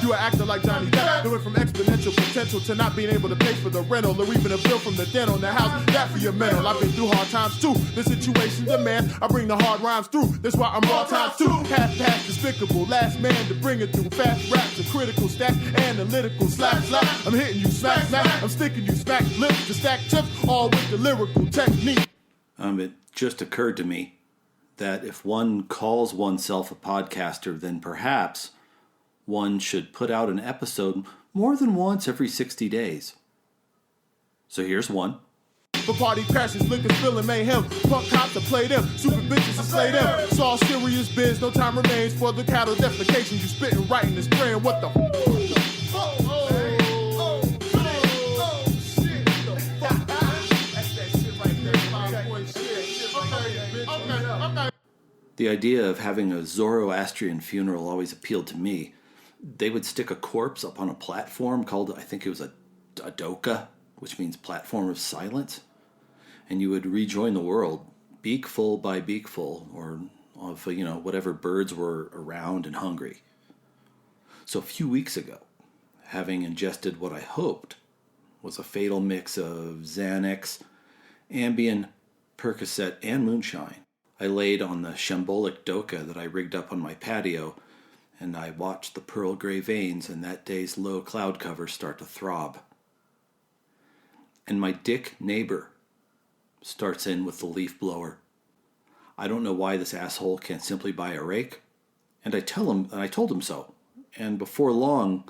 You an actor like Johnny Depp, doing from exponential potential to not being able to pay for the rental or even a bill from the dental. The house, that for your mental. I've been through hard times too. The situation demand, I bring the hard rhymes through. That's why I'm all times too. Half past despicable, last man to bring it through. Fast raps and critical stack, analytical slap. I'm hitting you smack. I'm sticking you smack lips to stack chips, all with the lyrical technique. It just occurred to me that if one calls oneself a podcaster, then perhaps one should put out an episode more than once every 60 days. So here's one. For party crashes, liquor spilling mayhem, punk cops to play them, super bitches to slay them. It's all serious biz, no time remains for the cattle defecation. You spitting, writing, and spraying, what the The idea of having a Zoroastrian funeral always appealed to me. They would stick a corpse up on a platform called, I think it was a doka, which means platform of silence, and you would rejoin the world, beakful by beakful, or of whatever birds were around and hungry. So a few weeks ago, having ingested what I hoped was a fatal mix of Xanax, Ambien, Percocet, and moonshine, I laid on the shambolic doka that I rigged up on my patio, and I watched the pearl gray veins in that day's low cloud cover start to throb. And my dick neighbor starts in with the leaf blower. I don't know why this asshole can't simply buy a rake, and I told him so. And before long,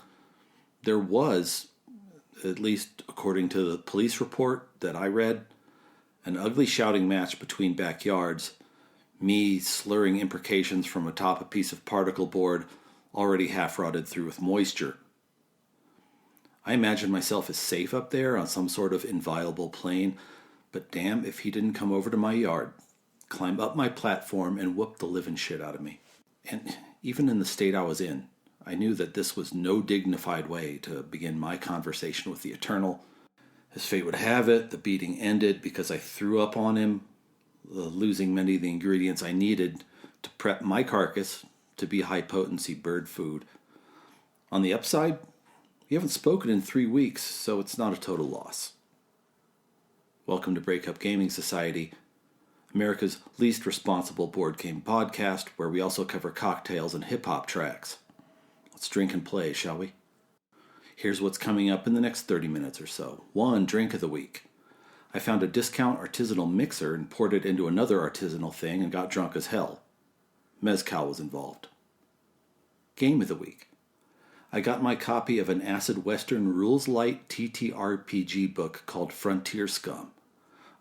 there was, at least according to the police report that I read, an ugly shouting match between backyards, me slurring imprecations from atop a piece of particle board already half rotted through with moisture. I imagined myself as safe up there on some sort of inviolable plane, but damn if he didn't come over to my yard, climb up my platform, and whoop the living shit out of me. And even in the state I was in, I knew that this was no dignified way to begin my conversation with the Eternal. As fate would have it, the beating ended because I threw up on him, losing many of the ingredients I needed to prep my carcass to be high-potency bird food. On the upside, we haven't spoken in 3 weeks, so it's not a total loss. Welcome to Breakup Gaming Society, America's least responsible board game podcast, where we also cover cocktails and hip-hop tracks. Let's drink and play, shall we? Here's what's coming up in the next 30 minutes or so. 1, drink of the week. I found a discount artisanal mixer and poured it into another artisanal thing and got drunk as hell. Mezcal was involved. Game of the week. I got my copy of an Acid Western Rules Light TTRPG book called Frontier Scum.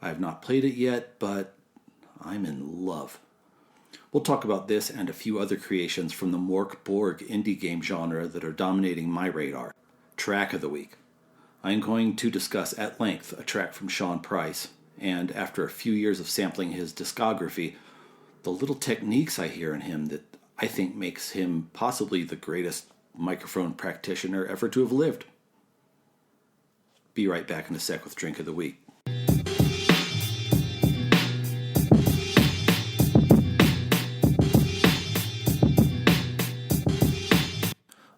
I have not played it yet, but I'm in love. We'll talk about this and a few other creations from the Mork Borg indie game genre that are dominating my radar. Track of the week. I'm going to discuss at length a track from Sean Price, and after a few years of sampling his discography, the little techniques I hear in him that I think makes him possibly the greatest microphone practitioner ever to have lived. Be right back in a sec with Drink of the Week.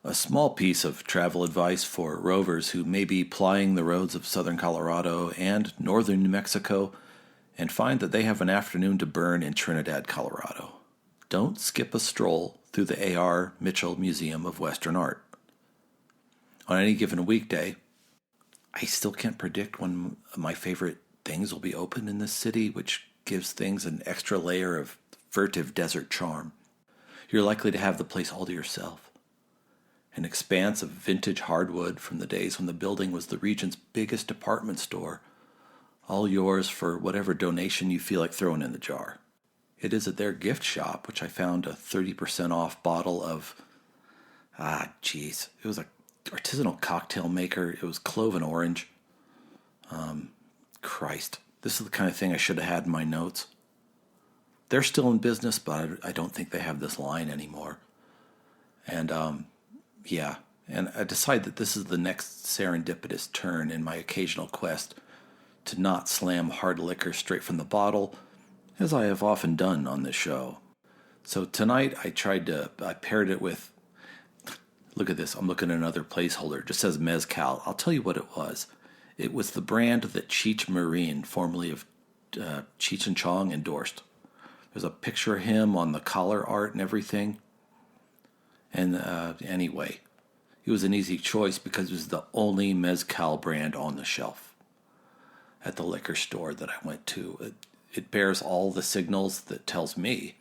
A small piece of travel advice for rovers who may be plying the roads of southern Colorado and northern New Mexico and find that they have an afternoon to burn in Trinidad, Colorado. Don't skip a stroll through the A.R. Mitchell Museum of Western Art. On any given weekday, I still can't predict when my favorite things will be open in this city, which gives things an extra layer of furtive desert charm. You're likely to have the place all to yourself. An expanse of vintage hardwood from the days when the building was the region's biggest department store, all yours for whatever donation you feel like throwing in the jar. It is at their gift shop, which I found a 30% off bottle of, it was an artisanal cocktail maker. It was clove and orange. Christ, this is the kind of thing I should have had in my notes. They're still in business, but I don't think they have this line anymore. And, and I decide that this is the next serendipitous turn in my occasional quest to not slam hard liquor straight from the bottle, as I have often done on this show. So tonight I paired it with Look at this. I'm looking at another placeholder. It just says mezcal. I'll tell you what it was. It was the brand that Cheech Marine, formerly of Cheech and Chong, endorsed. There's a picture of him on the collar art and everything. And anyway, it was an easy choice because it was the only mezcal brand on the shelf at the liquor store that I went to. It bears all the signals that tells me,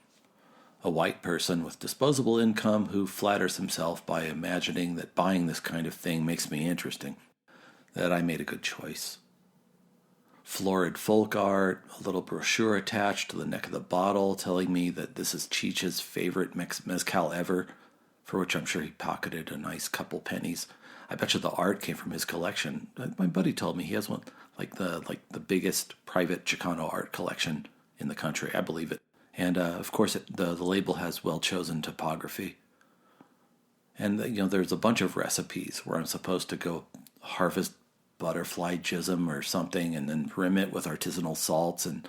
a white person with disposable income who flatters himself by imagining that buying this kind of thing makes me interesting, that I made a good choice. Florid folk art, a little brochure attached to the neck of the bottle telling me that this is Cheech's favorite mezcal ever, for which I'm sure he pocketed a nice couple pennies. I bet you the art came from his collection. My buddy told me he has one, like the biggest private Chicano art collection in the country. I believe it. And of course, the label has well-chosen typography. And there's a bunch of recipes where I'm supposed to go harvest butterfly jism or something, and then rim it with artisanal salts, and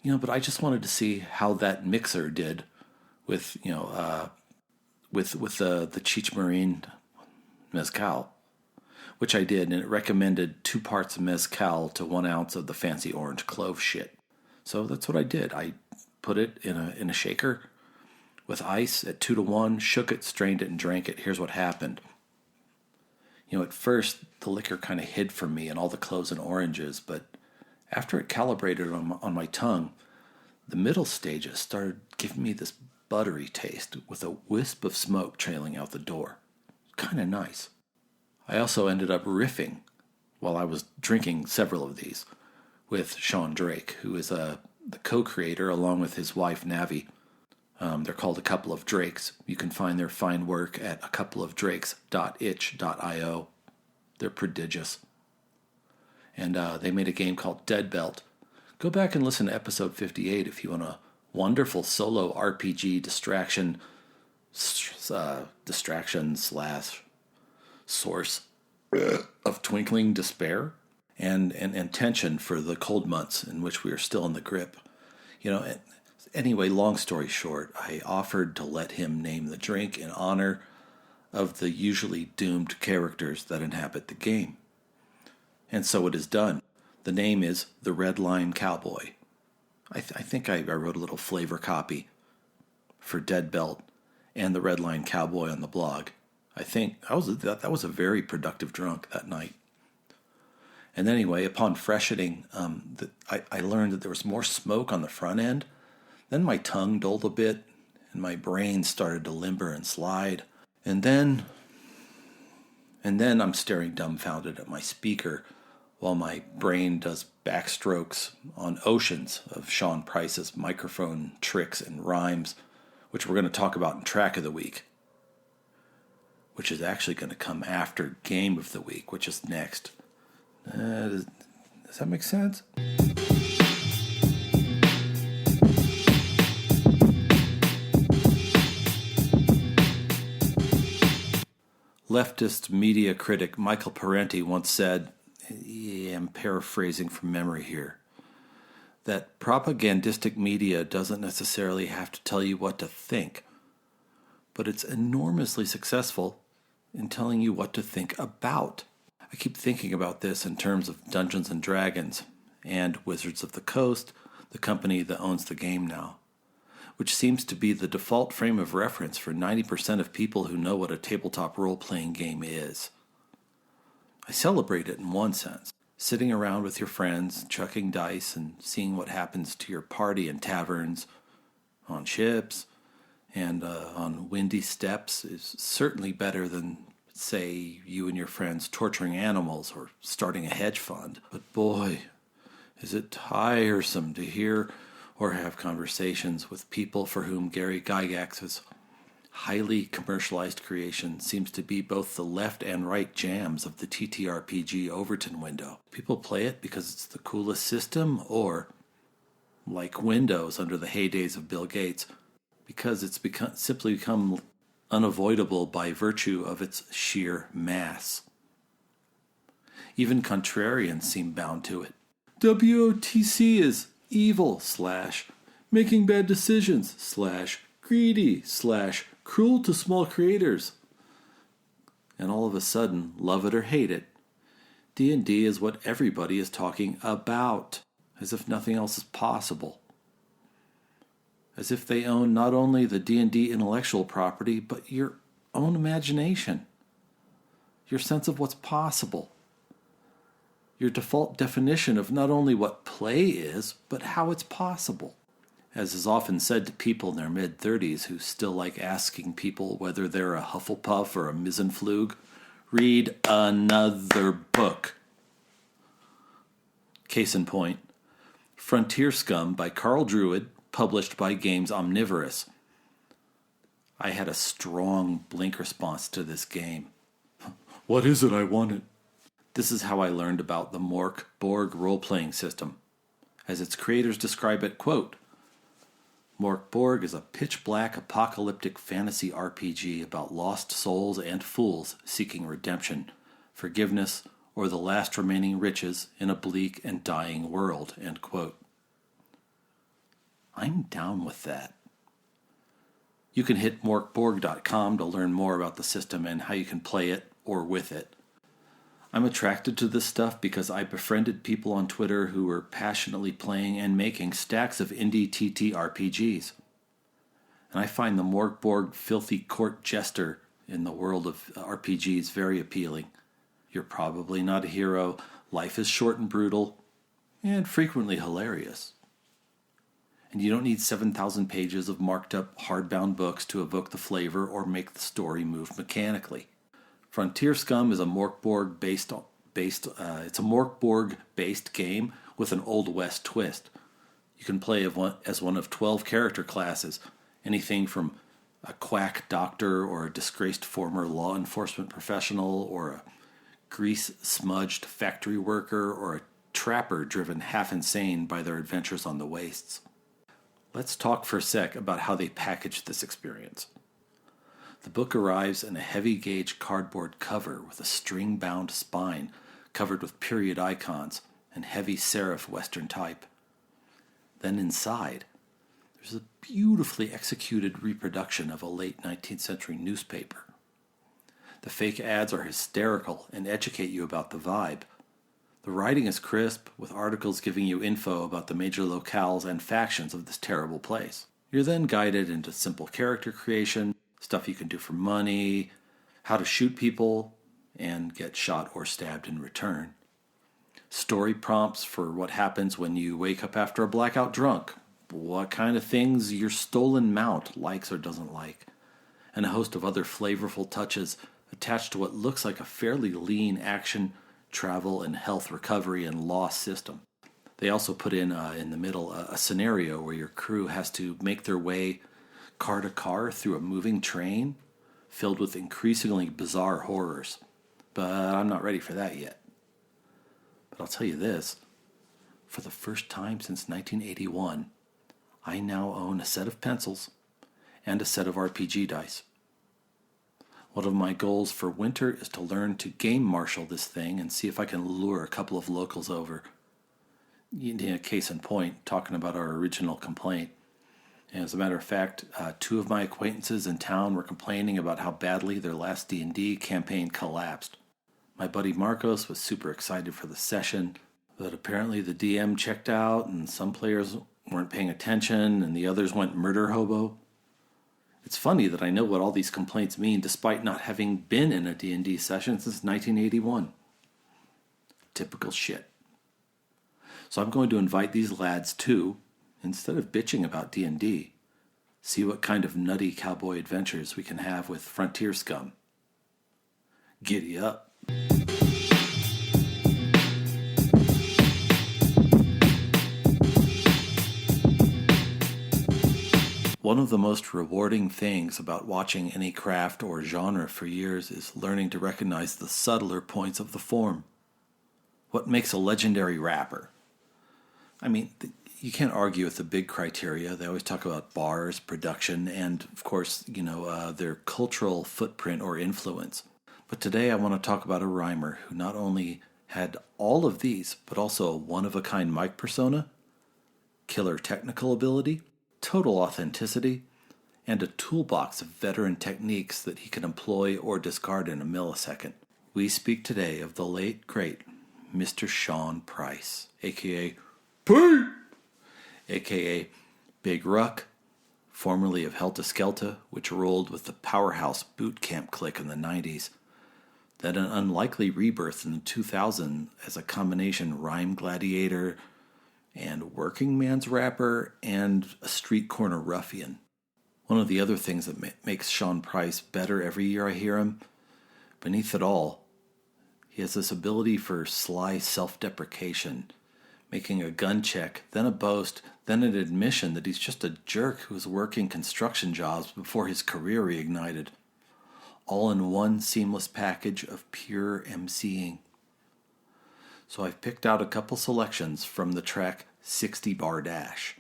but I just wanted to see how that mixer did with the Cheech Marine mezcal, which I did, and it recommended 2 parts of mezcal to 1 ounce of the fancy orange clove shit. So that's what I did. I put it in a shaker with ice at 2-to-1, shook it, strained it, and drank it. Here's what happened. At first, the liquor kind of hid from me and all the cloves and oranges, but after it calibrated on my tongue, the middle stages started giving me this buttery taste with a wisp of smoke trailing out the door. Kind of nice. I also ended up riffing while I was drinking several of these with Sean Drake, who is the co-creator along with his wife Navi. They're called A Couple of Drakes. You can find their fine work at acoupleofdrakes.itch.io. They're prodigious. And they made a game called Dead Belt. Go back and listen to episode 58 if you want a wonderful solo RPG distraction / source of twinkling despair and tension for the cold months in which we are still in the grip. Anyway, long story short, I offered to let him name the drink in honor of the usually doomed characters that inhabit the game. And so it is done. The name is The Red Line Cowboy. I think I wrote a little flavor copy for Dead Belt and The Red Line Cowboy on the blog. I think that was a very productive drunk that night. And anyway, upon freshening, I learned that there was more smoke on the front end. Then my tongue dulled a bit, and my brain started to limber and slide. And then I'm staring dumbfounded at my speaker while my brain does backstrokes on oceans of Sean Price's microphone tricks and rhymes, which we're going to talk about in Track of the Week, which is actually going to come after Game of the Week, which is next. Does that make sense? Leftist media critic Michael Parenti once said, I'm paraphrasing from memory here, that propagandistic media doesn't necessarily have to tell you what to think, but it's enormously successful in telling you what to think about. I keep thinking about this in terms of Dungeons & Dragons and Wizards of the Coast, the company that owns the game now, which seems to be the default frame of reference for 90% of people who know what a tabletop role-playing game is. I celebrate it in one sense, sitting around with your friends, chucking dice, and seeing what happens to your party in taverns, on ships, and on windy steppes is certainly better than, say, you and your friends torturing animals or starting a hedge fund. But boy, is it tiresome to hear or have conversations with people for whom Gary Gygax's highly commercialized creation seems to be both the left and right jams of the TTRPG Overton window. People play it because it's the coolest system, or, like Windows under the heydays of Bill Gates, because it's simply become unavoidable by virtue of its sheer mass. Even contrarians seem bound to it. WOTC is evil / making bad decisions / greedy / cruel to small creators and all of a sudden, love it or hate it, D&D is what everybody is talking about, as if nothing else is possible. As if they own not only the D&D intellectual property, but your own imagination, your sense of what's possible, your default definition of not only what play is, but how it's possible. As is often said to people in their mid-30s who still like asking people whether they're a Hufflepuff or a Misenflug, read another book. Case in point, Frontier Scum by Carl Druid, published by Games Omnivorous. I had a strong blink response to this game. What is it I wanted? This is how I learned about the Mork Borg role-playing system. As its creators describe it, quote, Mork Borg is a pitch-black apocalyptic fantasy RPG about lost souls and fools seeking redemption, forgiveness, or the last remaining riches in a bleak and dying world, end quote. I'm down with that. You can hit morkborg.com to learn more about the system and how you can play it or with it. I'm attracted to this stuff because I befriended people on Twitter who were passionately playing and making stacks of indie TTRPGs. And I find the Mork Borg filthy court jester in the world of RPGs very appealing. You're probably not a hero, life is short and brutal, and frequently hilarious. And you don't need 7,000 pages of marked up hardbound books to evoke the flavor or make the story move mechanically. Frontier Scum is a Mork Borg based game with an Old West twist. You can play as one of 12 character classes, anything from a quack doctor or a disgraced former law enforcement professional or a grease-smudged factory worker or a trapper driven half insane by their adventures on the wastes. Let's talk for a sec about how they packaged this experience. The book arrives in a heavy-gauge cardboard cover with a string-bound spine covered with period icons and heavy serif Western type. Then inside, there's a beautifully executed reproduction of a late 19th century newspaper. The fake ads are hysterical and educate you about the vibe. The writing is crisp, with articles giving you info about the major locales and factions of this terrible place. You're then guided into simple character creation, stuff you can do for money, how to shoot people, and get shot or stabbed in return. Story prompts for what happens when you wake up after a blackout drunk, what kind of things your stolen mount likes or doesn't like, and a host of other flavorful touches attached to what looks like a fairly lean action, travel, and health recovery and loss system. They also put in the middle a scenario where your crew has to make their way car to car through a moving train filled with increasingly bizarre horrors. But I'm not ready for that yet. But I'll tell you this, for the first time since 1981, I now own a set of pencils and a set of RPG dice. One of my goals for winter is to learn to game marshal this thing and see if I can lure a couple of locals over. Case in point, talking about our original complaint. And as a matter of fact, two of my acquaintances in town were complaining about how badly their last D&D campaign collapsed. My buddy Marcos was super excited for the session, but apparently the DM checked out and some players weren't paying attention and the others went murder hobo. It's funny that I know what all these complaints mean despite not having been in a D&D session since 1981. Typical shit. So I'm going to invite these lads to, instead of bitching about D&D, see what kind of nutty cowboy adventures we can have with Frontier Scum. Giddy up. One of the most rewarding things about watching any craft or genre for years is learning to recognize the subtler points of the form. What makes a legendary rapper? I mean, you can't argue with the big criteria. They always talk about bars, production, and, of course, their cultural footprint or influence. But today I want to talk about a rhymer who not only had all of these, but also a one-of-a-kind mic persona, killer technical ability, total authenticity, and a toolbox of veteran techniques that he can employ or discard in a millisecond. We speak today of the late, great Mr. Sean Price, a.k.a. Pete, a.k.a. Big Ruck, formerly of Helta Skelta, which rolled with the powerhouse boot camp clique in the 90s. Then an unlikely rebirth in 2000 as a combination rhyme gladiator and working man's rapper and a street corner ruffian. One of the other things that makes Sean Price better every year I hear him, beneath it all, he has this ability for sly self-deprecation, making a gun check, then a boast, then an admission that he's just a jerk who was working construction jobs before his career reignited. All in one seamless package of pure MCing. So I've picked out a couple selections from the track 60 Bar Dash,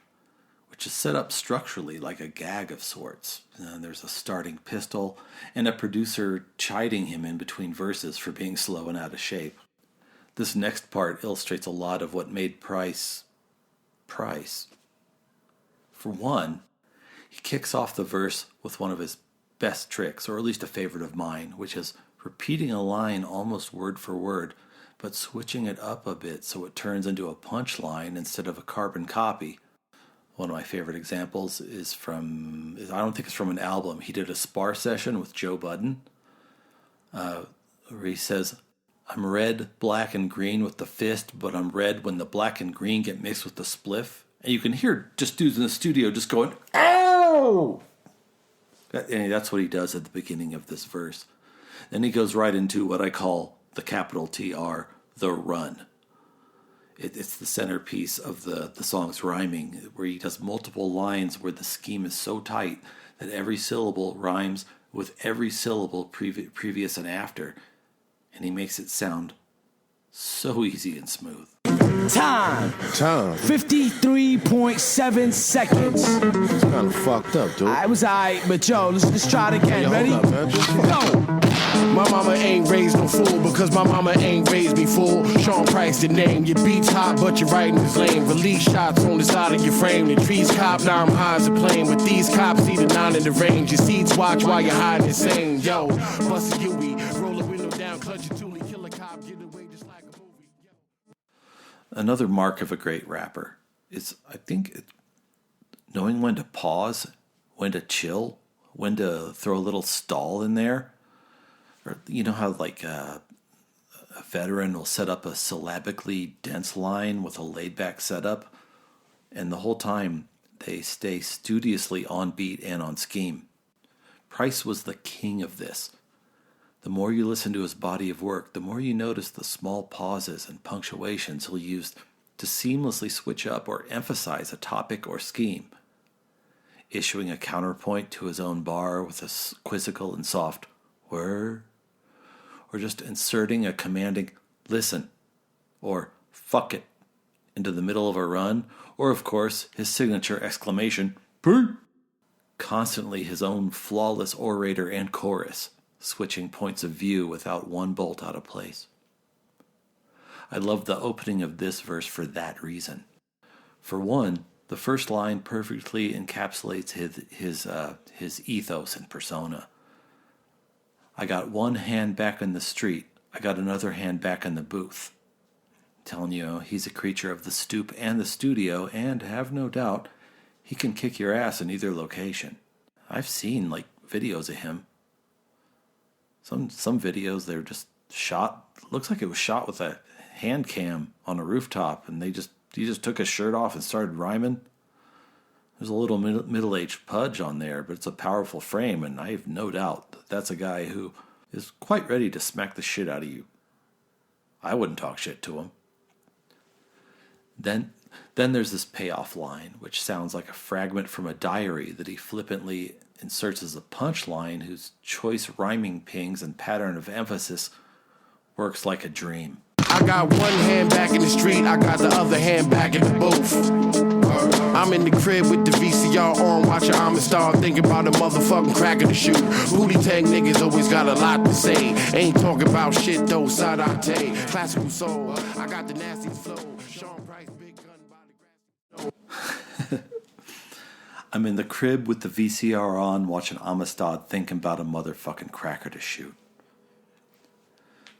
which is set up structurally like a gag of sorts. There's a starting pistol and a producer chiding him in between verses for being slow and out of shape. This next part illustrates a lot of what made Price. For one, he kicks off the verse with one of his best tricks, or at least a favorite of mine, which is repeating a line almost word for word, but switching it up a bit so it turns into a punchline instead of a carbon copy. One of my favorite examples is I don't think it's from an album. He did a spar session with Joe Budden, where he says, I'm red, black, and green with the fist, but I'm red when the black and green get mixed with the spliff. And you can hear just dudes in the studio just going, ow! And that's what he does at the beginning of this verse. Then he goes right into what I call the capital TR, the run. It's the centerpiece of the song's rhyming, where he does multiple lines where the scheme is so tight that every syllable rhymes with every syllable previous and after. And he makes it sound so easy and smooth. Time. 53.7 seconds. It's kind of fucked up, dude. I was alright, but yo, let's try it again. Ready? Hold up, man. Go! My mama ain't raised no fool because my mama ain't raised me fool. Sean Price the name. Your beats hot, but your writing is lame. Release shots on the side of your frame. The trees cop, now I'm high as a plane. With these cops, see the 9 in the range. Your seats watch while you're hiding insane. Yo, bust a Huey, roll the window down, clutch a toolie, kill a cop, get away just like a movie. Yo. Another mark of a great rapper is, I think, knowing when to pause, when to chill, when to throw a little stall in there. Or you know how like a veteran will set up a syllabically dense line with a laid-back setup, and the whole time they stay studiously on beat and on scheme. Price was the king of this. The more you listen to his body of work, the more you notice the small pauses and punctuations he'll use to seamlessly switch up or emphasize a topic or scheme. Issuing a counterpoint to his own bar with a quizzical and soft word, or just inserting a commanding listen or fuck it into the middle of a run, or of course his signature exclamation, Pete! Constantly his own flawless orator and chorus, switching points of view without one bolt out of place. I love the opening of this verse for that reason. For one, the first line perfectly encapsulates his ethos and persona. I got one hand back in the street. I got another hand back in the booth. Telling you, he's a creature of the stoop and the studio, and have no doubt, he can kick your ass in either location. I've seen, videos of him. Some videos, they're just shot, looks like it was shot with a hand cam on a rooftop, and he just took his shirt off and started rhyming. There's a little middle-aged pudge on there, but it's a powerful frame, and I have no doubt that that's a guy who is quite ready to smack the shit out of you. I wouldn't talk shit to him. Then there's this payoff line, which sounds like a fragment from a diary that he flippantly inserts as a punchline, whose choice rhyming pings and pattern of emphasis works like a dream. I got one hand back in the street, I got the other hand back in the booth. I'm in the crib with the VCR on, watching Amistad, thinking about a motherfucking crack in the shoe. Booty tang niggas always got a lot to say. Ain't talking about shit though, side ante. Classical soul, I got the nasty flow. Sean Price, big gun by the grass. I'm in the crib with the VCR on, watching Amistad, thinking about a motherfucking cracker to shoot.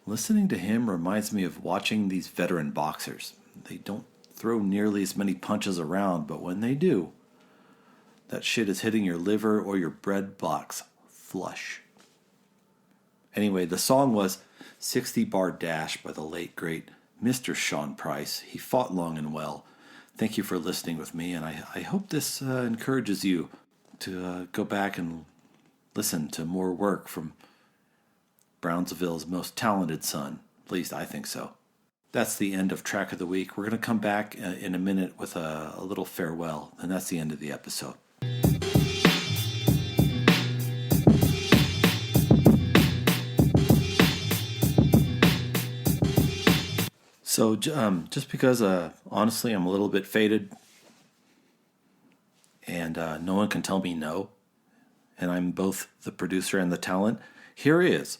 Listening to him reminds me of watching these veteran boxers. They don't throw nearly as many punches around, but when they do, that shit is hitting your liver or your bread box flush. Anyway, the song was 60 Bar Dash by the late, great Mr. Sean Price. He fought long and well. Thank you for listening with me, and I hope this encourages you to go back and listen to more work from Brownsville's most talented son. At least I think so. That's the end of Track of the Week. We're going to come back in a minute with a little farewell, and that's the end of the episode. So just because, honestly, I'm a little bit faded and no one can tell me no, and I'm both the producer and the talent, here is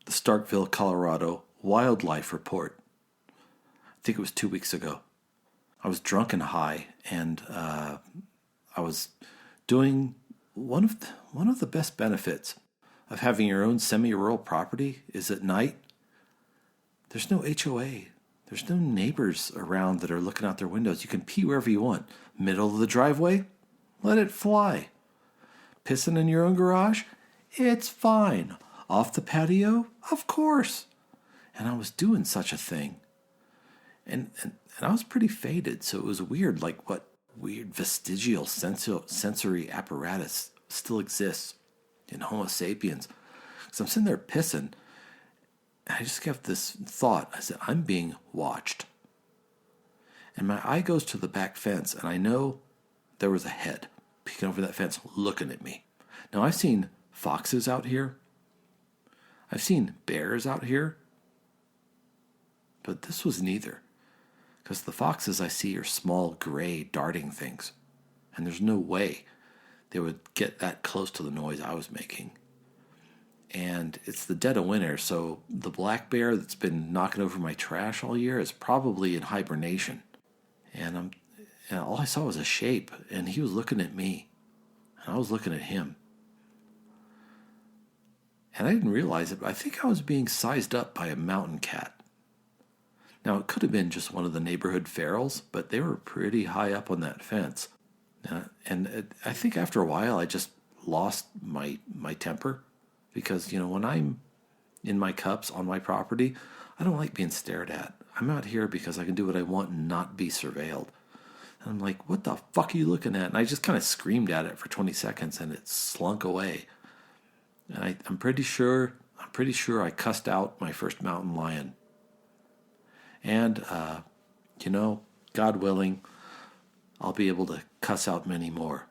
the Starkville, Colorado Wildlife Report. I think it was 2 weeks ago. I was drunk and high, and I was doing one of the best benefits of having your own semi-rural property is at night. There's no HOA. There's no neighbors around that are looking out their windows. You can pee wherever you want. Middle of the driveway? Let it fly. Pissing in your own garage? It's fine. Off the patio? Of course. And I was doing such a thing. And I was pretty faded, so it was weird, like what weird vestigial sensory apparatus still exists in Homo sapiens. So I'm sitting there pissing, and I just kept this thought. I said, I'm being watched. And my eye goes to the back fence, and I know there was a head peeking over that fence looking at me. Now, I've seen foxes out here. I've seen bears out here. But this was neither. Because the foxes I see are small, gray, darting things. And there's no way they would get that close to the noise I was making. And it's the dead of winter, so the black bear that's been knocking over my trash all year is probably in hibernation. And all I saw was a shape, and he was looking at me, and I was looking at him. And I didn't realize it, but I think I was being sized up by a mountain cat. Now, it could have been just one of the neighborhood ferals, but they were pretty high up on that fence. I think after a while, I just lost my temper. Because, when I'm in my cups on my property, I don't like being stared at. I'm out here because I can do what I want and not be surveilled. And I'm like, what the fuck are you looking at? And I just kind of screamed at it for 20 seconds and it slunk away. And I'm pretty sure I cussed out my first mountain lion. And, God willing, I'll be able to cuss out many more.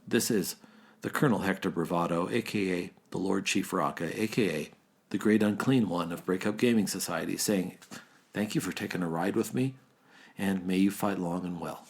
This is the Colonel Hector Bravado, a.k.a. the Lord Chief Raka, a.k.a. the Great Unclean One of Breakup Gaming Society, saying, thank you for taking a ride with me, and may you fight long and well.